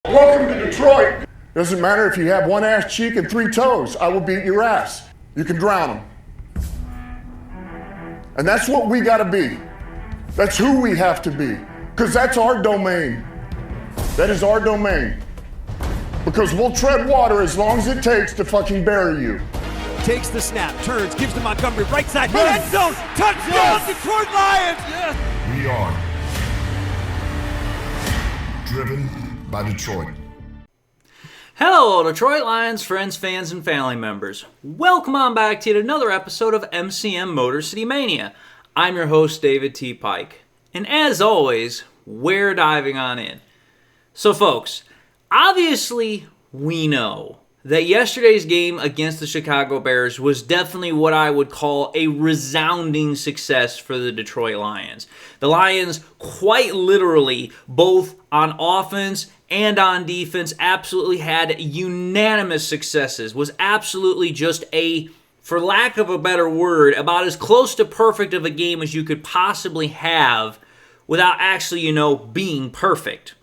Welcome to Detroit. Doesn't matter if you have one ass cheek and 3 toes. I will beat your ass. You can drown them. And that's what we gotta be. That's who we have to be. Because that's our domain. That is our domain. Because we'll tread water as long as it takes to fucking bury you. Takes the snap, turns, gives to Montgomery, right side, end zone, touchdown, Detroit Lions! Yes. We are driven by Detroit. Hello, Detroit Lions friends, fans, and family members. Welcome on back to yet another episode of MCM Motor City Mania. I'm your host, David T. Pike. And as always, we're diving on in. So folks, obviously we know that yesterday's game against the Chicago Bears was definitely what I would call a resounding success for the Detroit Lions. The Lions quite literally, both on offense and on defense, absolutely had unanimous successes. Was absolutely just a, for lack of a better word, about as close to perfect of a game as you could possibly have without actually, being perfect.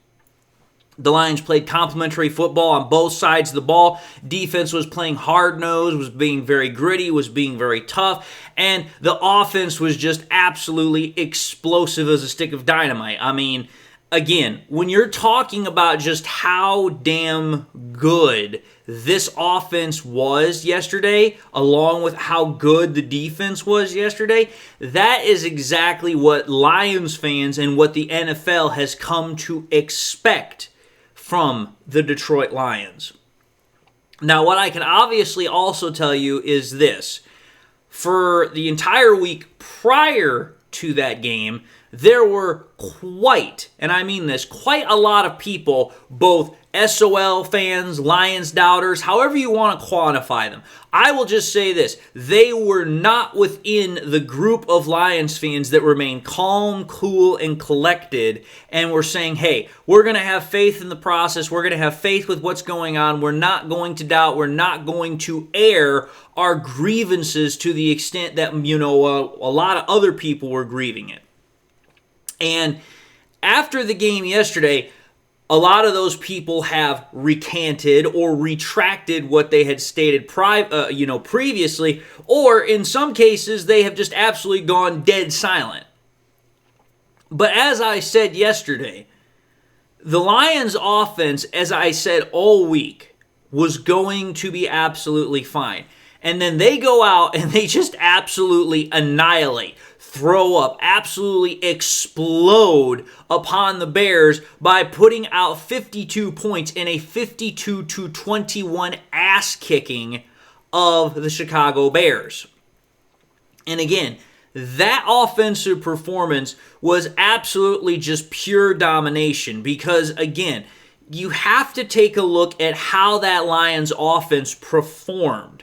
The Lions played complimentary football on both sides of the ball. Defense was playing hard-nosed, was being very gritty, was being very tough, and the offense was just absolutely explosive as a stick of dynamite. I mean, again, when you're talking about just how damn good this offense was yesterday, along with how good the defense was yesterday, that is exactly what Lions fans and what the NFL has come to expect from the Detroit Lions. Now, what I can obviously also tell you is this. For the entire week prior to that game, there were quite a lot of people, both SOL fans, Lions doubters, however you want to quantify them. I will just say this. They were not within the group of Lions fans that remain calm, cool, and collected and were saying, hey, we're going to have faith in the process. We're going to have faith with what's going on. We're not going to doubt. We're not going to air our grievances to the extent that, a lot of other people were grieving it. And after the game yesterday, a lot of those people have recanted or retracted what they had stated previously, or in some cases, they have just absolutely gone dead silent. But as I said yesterday, the Lions' offense, as I said all week, was going to be absolutely fine. And then they go out and they just absolutely annihilate, throw up, absolutely explode upon the Bears by putting out 52 points in a 52-21 ass-kicking of the Chicago Bears. And again, that offensive performance was absolutely just pure domination because, again, you have to take a look at how that Lions offense performed,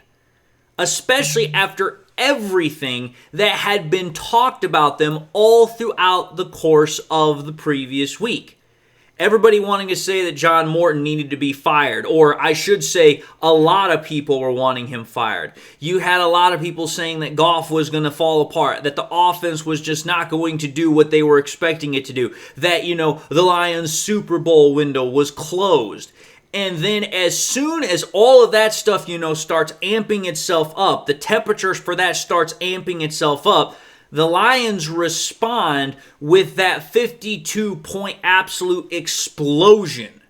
especially after everything that had been talked about them all throughout the course of the previous week. Everybody wanting to say that John Morton needed to be fired, or I should say a lot of people were wanting him fired. You had a lot of people saying that Goff was going to fall apart, that the offense was just not going to do what they were expecting it to do, that, the Lions Super Bowl window was closed. And then as soon as all of that stuff, starts amping itself up, the temperatures for that starts amping itself up, the Lions respond with that 52-point absolute explosion.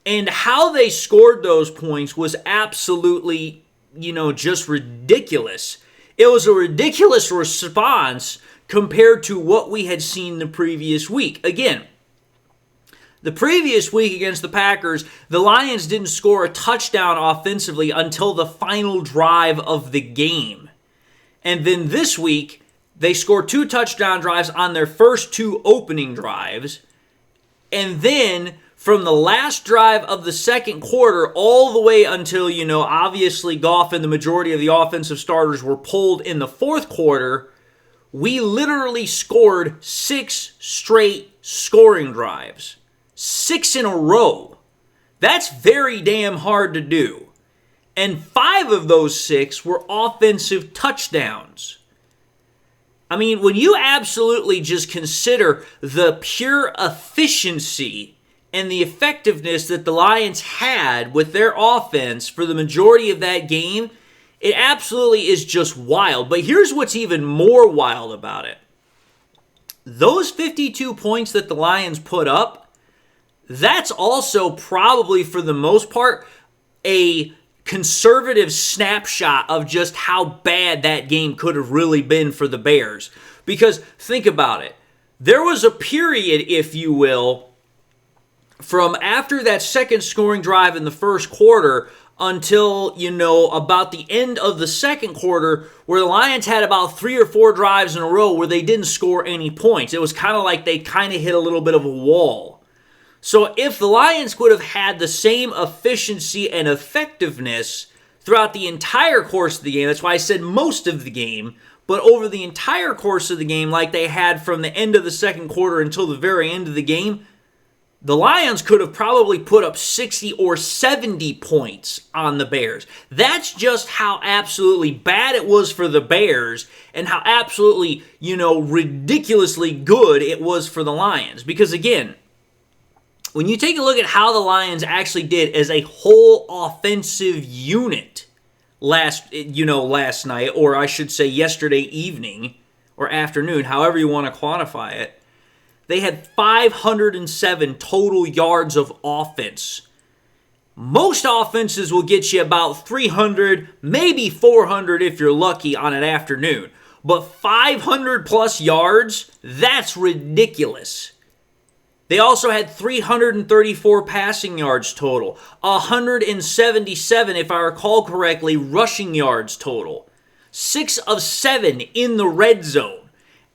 And how they scored those points was absolutely, just ridiculous. It was a ridiculous response compared to what we had seen the previous week. Again, the previous week against the Packers, the Lions didn't score a touchdown offensively until the final drive of the game. And then this week, they scored 2 touchdown drives on their first 2 opening drives. And then from the last drive of the second quarter all the way until, obviously Goff and the majority of the offensive starters were pulled in the fourth quarter, we literally scored 6 straight scoring drives. 6 in a row. That's very damn hard to do. And 5 of those 6 were offensive touchdowns. I mean, when you absolutely just consider the pure efficiency and the effectiveness that the Lions had with their offense for the majority of that game, it absolutely is just wild. But here's what's even more wild about it. Those 52 points that the Lions put up, that's also probably, for the most part, a conservative snapshot of just how bad that game could have really been for the Bears. Because think about it. There was a period, if you will, from after that second scoring drive in the first quarter until, about the end of the second quarter, where the Lions had about 3 or 4 drives in a row where they didn't score any points. It was kind of like they kind of hit a little bit of a wall. So if the Lions would have had the same efficiency and effectiveness throughout the entire course of the game, that's why I said most of the game, but over the entire course of the game, like they had from the end of the second quarter until the very end of the game, the Lions could have probably put up 60 or 70 points on the Bears. That's just how absolutely bad it was for the Bears and how absolutely, ridiculously good it was for the Lions. Because again, when you take a look at how the Lions actually did as a whole offensive unit last night, or I should say yesterday evening or afternoon, however you want to quantify it, they had 507 total yards of offense. Most offenses will get you about 300, maybe 400 if you're lucky on an afternoon. But 500 plus yards, that's ridiculous. They also had 334 passing yards total, 177, if I recall correctly, rushing yards total, 6 of 7 in the red zone,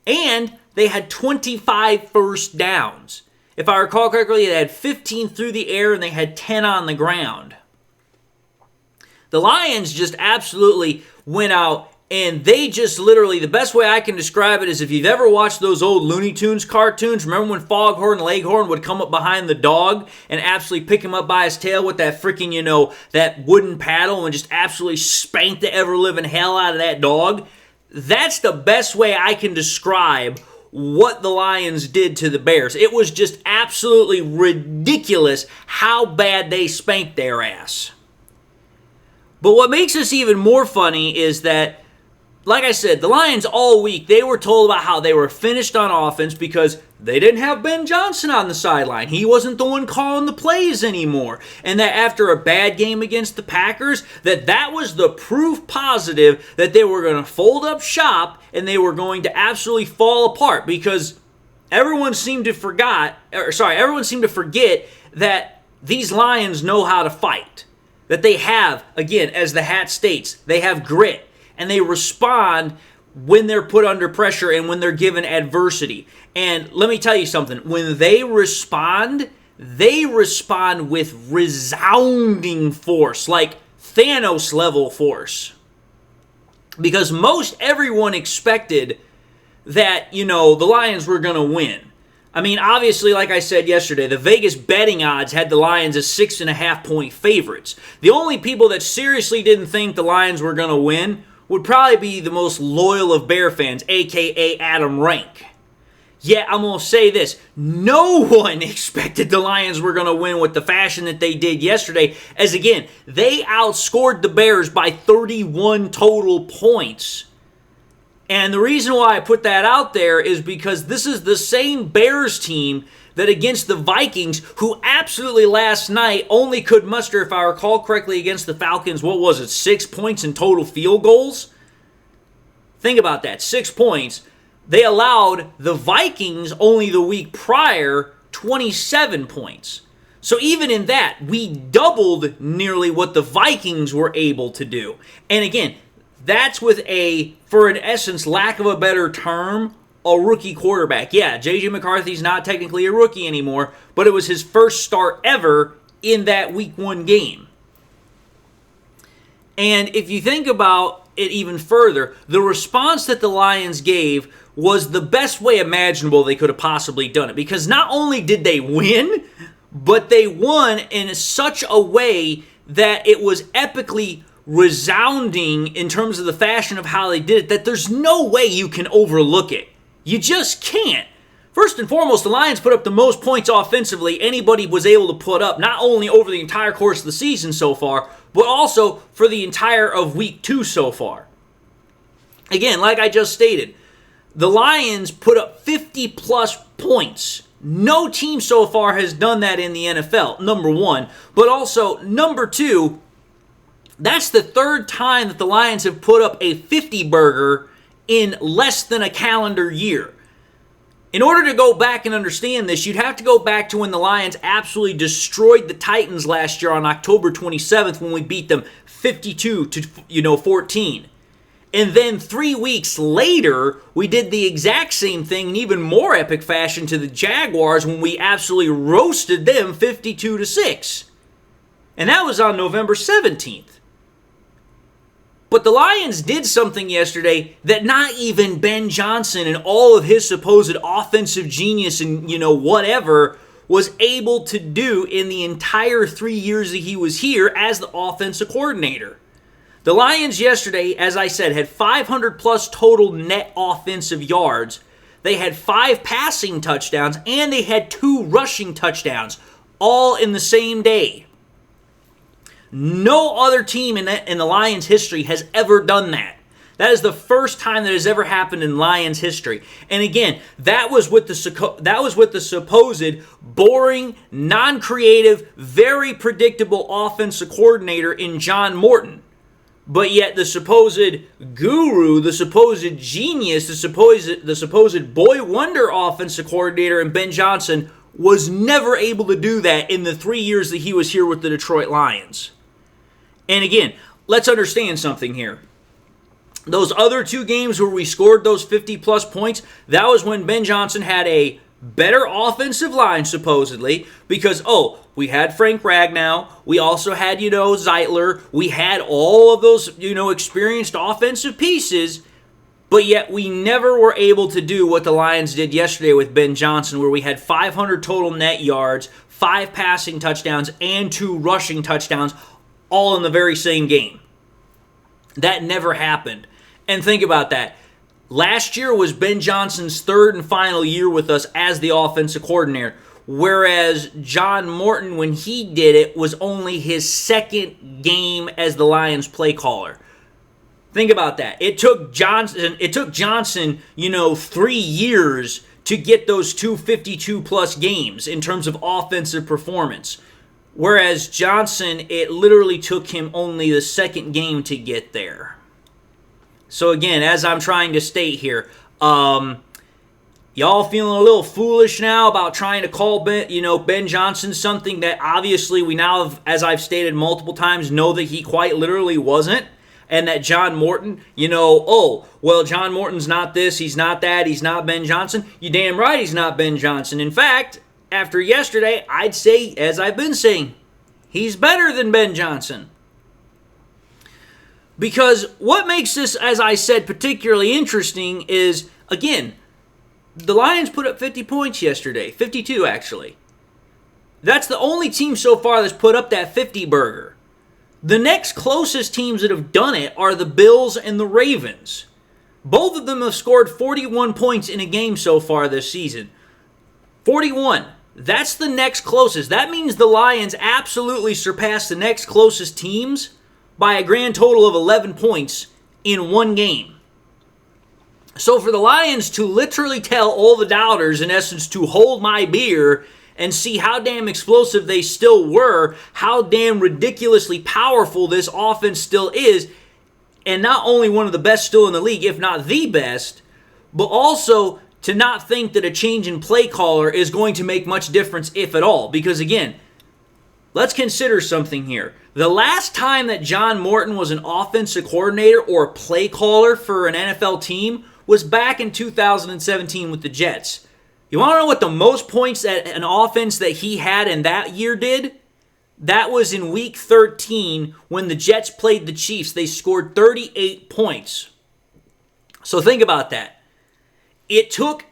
and they had 25 first downs. If I recall correctly, they had 15 through the air and they had 10 on the ground. The Lions just absolutely went out and they just literally, the best way I can describe it is if you've ever watched those old Looney Tunes cartoons, remember when Foghorn Leghorn would come up behind the dog and absolutely pick him up by his tail with that freaking, that wooden paddle and just absolutely spank the ever-living hell out of that dog? That's the best way I can describe what the Lions did to the Bears. It was just absolutely ridiculous how bad they spanked their ass. But what makes this even more funny is that, like I said, the Lions all week, they were told about how they were finished on offense because they didn't have Ben Johnson on the sideline. He wasn't the one calling the plays anymore. And that after a bad game against the Packers, that was the proof positive that they were going to fold up shop and they were going to absolutely fall apart because everyone seemed to forget that these Lions know how to fight. That they have, again, as the hat states, they have grit. And they respond when they're put under pressure and when they're given adversity. And let me tell you something. When they respond with resounding force, like Thanos-level force. Because most everyone expected that, the Lions were going to win. I mean, obviously, like I said yesterday, the Vegas betting odds had the Lions as 6.5-point favorites. The only people that seriously didn't think the Lions were going to win would probably be the most loyal of Bear fans, a.k.a. Adam Rank. Yet, I'm going to say this. No one expected the Lions were going to win with the fashion that they did yesterday, as again, they outscored the Bears by 31 total points. And the reason why I put that out there is because this is the same Bears team that against the Vikings, who absolutely last night only could muster, if I recall correctly, against the Falcons, 6 points in total field goals? Think about that, 6 points. They allowed the Vikings only the week prior 27 points. So even in that, we doubled nearly what the Vikings were able to do. And again, that's with for in essence, lack of a better term, a rookie quarterback. Yeah, J.J. McCarthy's not technically a rookie anymore, but it was his first start ever in that Week 1 game. And if you think about it even further, the response that the Lions gave was the best way imaginable they could have possibly done it. Because not only did they win, but they won in such a way that it was epically resounding in terms of the fashion of how they did it, that there's no way you can overlook it. You just can't. First and foremost, the Lions put up the most points offensively anybody was able to put up, not only over the entire course of the season so far, but also for the entire of week 2 so far. Again, like I just stated, the Lions put up 50-plus points. No team so far has done that in the NFL, number one. But also, number two, that's the third time that the Lions have put up a 50-burger in less than a calendar year. In order to go back and understand this, you'd have to go back to when the Lions absolutely destroyed the Titans last year on October 27th when we beat them 52-14. And then 3 weeks later, we did the exact same thing in even more epic fashion to the Jaguars when we absolutely roasted them 52-6. And that was on November 17th. But the Lions did something yesterday that not even Ben Johnson and all of his supposed offensive genius and, whatever was able to do in the entire 3 years that he was here as the offensive coordinator. The Lions yesterday, as I said, had 500-plus total net offensive yards. They had 5 passing touchdowns, and they had 2 rushing touchdowns, all in the same day. No other team in the Lions' history has ever done that. That is the first time that has ever happened in Lions history. And again, that was with the supposed boring, non-creative, very predictable offensive coordinator in John Morton. But yet the supposed guru, the supposed genius, the supposed boy wonder offensive coordinator in Ben Johnson was never able to do that in the 3 years that he was here with the Detroit Lions. And again, let's understand something here. Those other 2 games where we scored those 50-plus points, that was when Ben Johnson had a better offensive line, supposedly, because, we had Frank Ragnow, we also had, Zeitler, we had all of those, experienced offensive pieces, but yet we never were able to do what the Lions did yesterday with Ben Johnson, where we had 500 total net yards, 5 passing touchdowns, and 2 rushing touchdowns, all in the very same game. That never happened. And think about that. Last year was Ben Johnson's 3rd and final year with us as the offensive coordinator, whereas John Morton, when he did it, was only his 2nd game as the Lions play caller. Think about that. It took Johnson, 3 years to get those 2 52-plus games in terms of offensive performance. Whereas Johnson, it literally took him only the 2nd game to get there. So again, as I'm trying to state here, y'all feeling a little foolish now about trying to call Ben Johnson something that obviously we now have, as I've stated multiple times, know that he quite literally wasn't. And that John Morton, John Morton's not this, he's not that, he's not Ben Johnson. You damn right he's not Ben Johnson. In fact, after yesterday, I'd say, as I've been saying, he's better than Ben Johnson. Because what makes this, as I said, particularly interesting is, again, the Lions put up 50 points yesterday. 52, actually. That's the only team so far that's put up that 50-burger. The next closest teams that have done it are the Bills and the Ravens. Both of them have scored 41 points in a game so far this season. 41. That's the next closest. That means the Lions absolutely surpassed the next closest teams by a grand total of 11 points in one game. So for the Lions to literally tell all the doubters, in essence, to hold my beer and see how damn explosive they still were, how damn ridiculously powerful this offense still is, and not only one of the best still in the league, if not the best, but also to not think that a change in play caller is going to make much difference, if at all. Because again, let's consider something here. The last time that John Morton was an offensive coordinator or a play caller for an NFL team was back in 2017 with the Jets. You want to know what the most points that an offense that he had in that year did? That was in Week 13 when the Jets played the Chiefs. They scored 38 points. So think about that. It took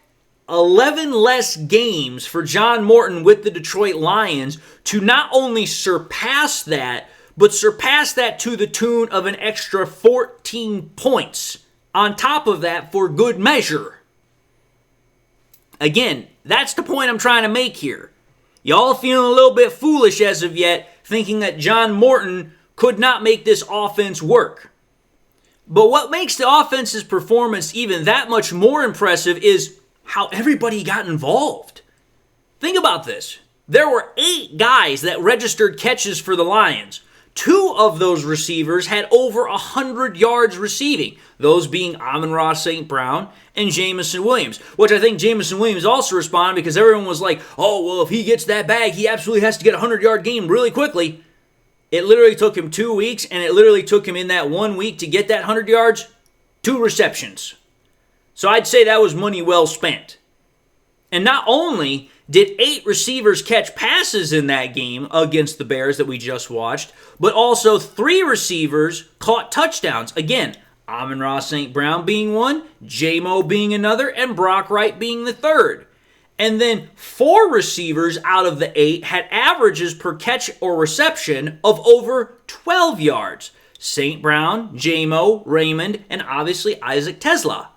11 less games for John Morton with the Detroit Lions to not only surpass that, but surpass that to the tune of an extra 14 points on top of that for good measure. Again, that's the point I'm trying to make here. Y'all feeling a little bit foolish as of yet, thinking that John Morton could not make this offense work. But what makes the offense's performance even that much more impressive is how everybody got involved. Think about this. There were 8 guys that registered catches for the Lions. 2 of those receivers had over 100 yards receiving, those being Amon-Ra St. Brown and Jameson Williams, which I think Jameson Williams also responded because everyone was like, oh, well, if he gets that bag, he absolutely has to get a 100-yard game really quickly. It literally took him 2 weeks, and it literally took him in that 1 week to get that 100 yards, 2 receptions. So I'd say that was money well spent. And not only did 8 receivers catch passes in that game against the Bears that we just watched, but also 3 receivers caught touchdowns. Again, Amon-Ra St. Brown being one, J-Mo being another, and Brock Wright being the third. And then 4 receivers out of the 8 had averages per catch or reception of over 12 yards. St. Brown, J-Mo, Raymond, and obviously Isaac Tesla.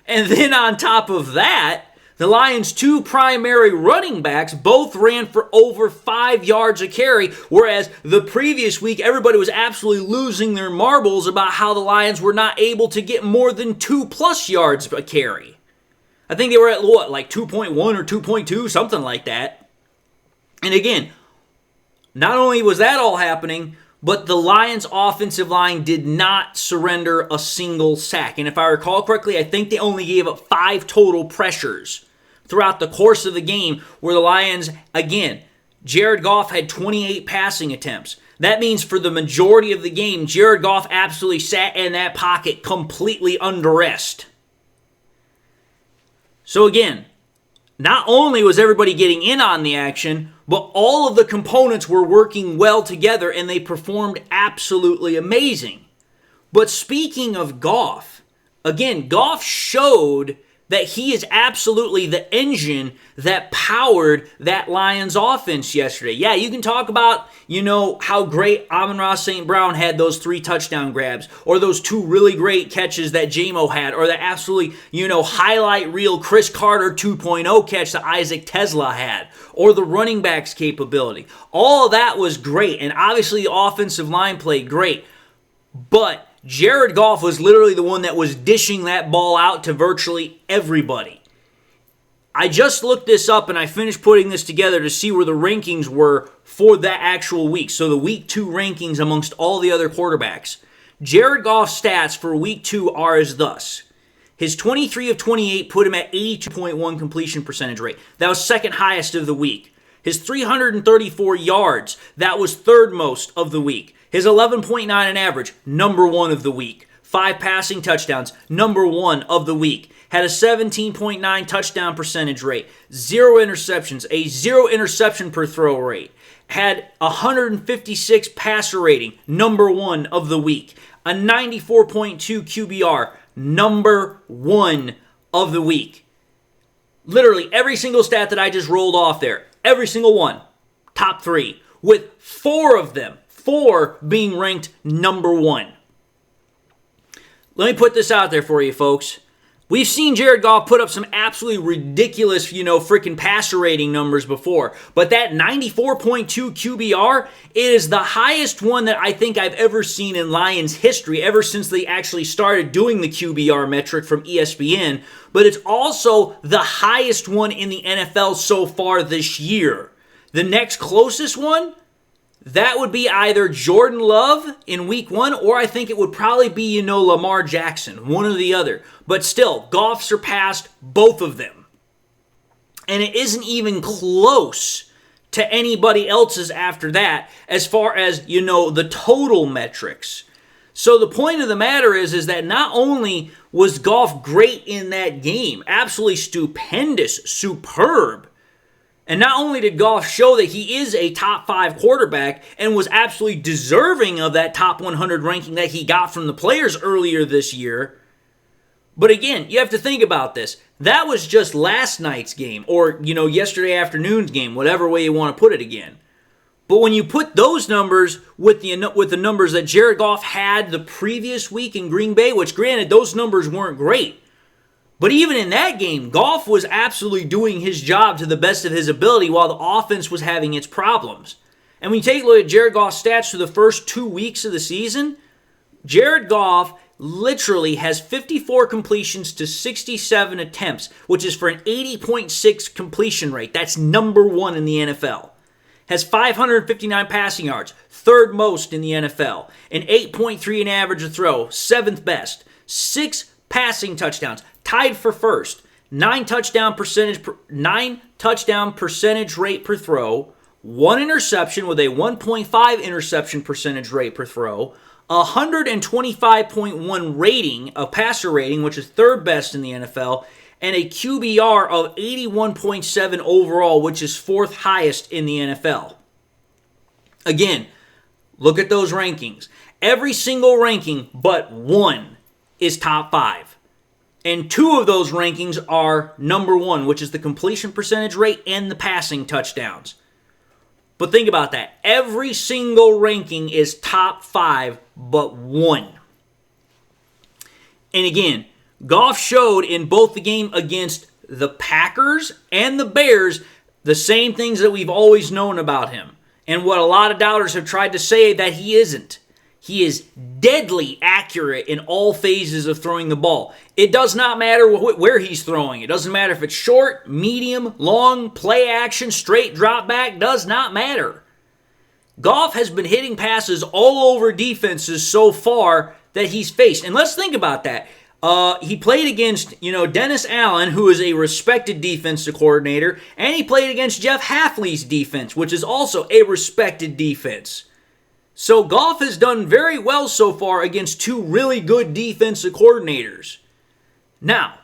And then on top of that, the Lions' 2 primary running backs both ran for over 5 yards a carry, whereas the previous week everybody was absolutely losing their marbles about how the Lions were not able to get more than 2+ yards a carry. I think they were at what, like 2.1 or 2.2, something like that. And again, not only was that all happening, but the Lions' offensive line did not surrender a single sack. And if I recall correctly, I think they only gave up 5 total pressures throughout the course of the game, where the Lions, again, Jared Goff had 28 passing attempts. That means for the majority of the game, Jared Goff absolutely sat in that pocket completely under rest. So again, not only was everybody getting in on the action, but all of the components were working well together and they performed absolutely amazing. But speaking of Goff, again, Goff showed that he is absolutely the engine that powered that Lions offense yesterday. Yeah, you can talk about, how great Amon-Ra St. Brown had those 3 touchdown grabs, or those 2 really great catches that J-Mo had, or the absolutely, highlight reel Chris Carter 2.0 catch that Isaac Tesla had, or the running back's capability. All of that was great, and obviously the offensive line played great, but Jared Goff was literally the one that was dishing that ball out to virtually everybody. I just looked this up and I finished putting this together to see where the rankings were for that actual week. So the week 2 rankings amongst all the other quarterbacks. Jared Goff's stats for week 2 are as thus. His 23 of 28 put him at 82.1 completion percentage rate. That was second highest of the week. His 334 yards, that was third most of the week. His 11.9 in average, number 1 of the week. 5 passing touchdowns, number 1 of the week. Had a 17.9 touchdown percentage rate. 0 interceptions, a 0 interception per throw rate. Had 156 passer rating, number 1 of the week. A 94.2 QBR, number 1 of the week. Literally every single stat that I just rolled off there, every single one, top 3, with 4 of them, 4 being ranked number 1. Let me put this out there for you, folks. We've seen Jared Goff put up some absolutely ridiculous, freaking passer rating numbers before. But that 94.2 QBR is the highest one that I think I've ever seen in Lions history, ever since they actually started doing the QBR metric from ESPN. But it's also the highest one in the NFL so far this year. The next closest one, that would be either Jordan Love in week 1, or I think it would probably be, Lamar Jackson, one or the other. But still, Goff surpassed both of them. And it isn't even close to anybody else's after that, as far as, the total metrics. So the point of the matter is that not only was Goff great in that game, absolutely stupendous, superb, and not only did Goff show that he is a top 5 quarterback and was absolutely deserving of that top 100 ranking that he got from the players earlier this year, but again, you have to think about this. That was just last night's game, or, yesterday afternoon's game, whatever way you want to put it again. But when you put those numbers with the numbers that Jared Goff had the previous week in Green Bay, which granted, those numbers weren't great, But even in that game, Goff was absolutely doing his job to the best of his ability while the offense was having its problems. And when you take a look at Jared Goff's stats for the first 2 weeks of the season, Jared Goff literally has 54 completions to 67 attempts, which is for an 80.6 completion rate. That's number 1 in the NFL. Has 559 passing yards, third most in the NFL. An 8.3 in average a throw, 7th best. 6 passing touchdowns, tied for first. 9 touchdown percentage rate per throw. 1 interception with a 1.5 interception percentage rate per throw. 125.1 rating, a passer rating, which is third best in the NFL, and a QBR of 81.7 overall, which is 4th highest in the NFL. Again, look at those rankings. Every single ranking but one is top 5. And 2 of those rankings are number 1, which is the completion percentage rate and the passing touchdowns. But think about that. Every single ranking is top 5 but 1. And again, Goff showed in both the game against the Packers and the Bears the same things that we've always known about him. And what a lot of doubters have tried to say that he isn't. He is deadly accurate in all phases of throwing the ball. It does not matter where he's throwing. It doesn't matter if it's short, medium, long, play action, straight drop back. Does not matter. Goff has been hitting passes all over defenses so far that he's faced. And let's think about that. He played against, Dennis Allen, who is a respected defensive coordinator, and he played against Jeff Hafley's defense, which is also a respected defense. So Goff has done very well so far against 2 really good defensive coordinators. Now,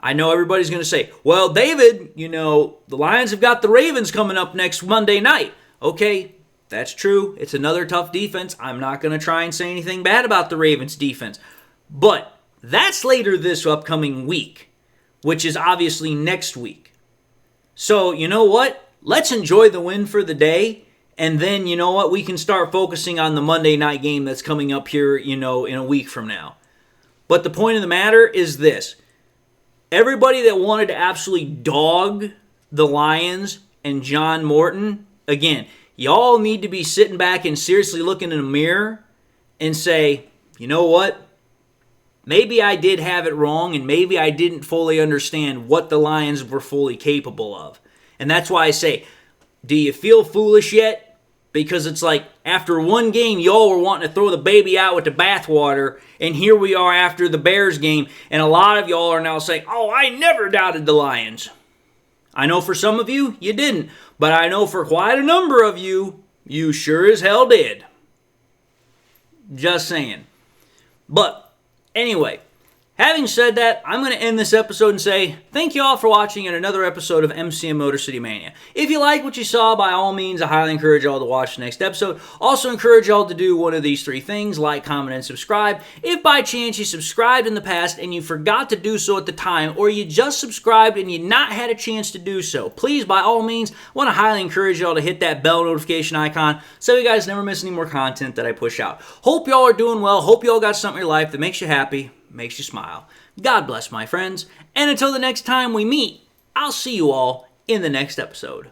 I know everybody's going to say, well, David, the Lions have got the Ravens coming up next Monday night. Okay, that's true. It's another tough defense. I'm not going to try and say anything bad about the Ravens defense. But that's later this upcoming week, which is obviously next week. So, you know what? Let's enjoy the win for the day. And then, you know what? We can start focusing on the Monday night game that's coming up here, in a week from now. But the point of the matter is this. Everybody that wanted to absolutely dog the Lions and John Morton, again, y'all need to be sitting back and seriously looking in a mirror and say, you know what? Maybe I did have it wrong, and maybe I didn't fully understand what the Lions were fully capable of. And that's why I say, do you feel foolish yet? Because it's like, after one game, y'all were wanting to throw the baby out with the bathwater, and here we are after the Bears game, and a lot of y'all are now saying, oh, I never doubted the Lions. I know for some of you, you didn't, but I know for quite a number of you, you sure as hell did. Just saying. But, anyway, having said that, I'm going to end this episode and say thank you all for watching another episode of MCM Motor City Mania. If you like what you saw, by all means, I highly encourage y'all to watch the next episode. Also encourage y'all to do one of these 3 things: like, comment, and subscribe. If by chance you subscribed in the past and you forgot to do so at the time, or you just subscribed and you not had a chance to do so, please, by all means, I want to highly encourage y'all to hit that bell notification icon so you guys never miss any more content that I push out. Hope y'all are doing well. Hope y'all got something in your life that makes you happy, makes you smile. God bless, my friends, and until the next time we meet, I'll see you all in the next episode.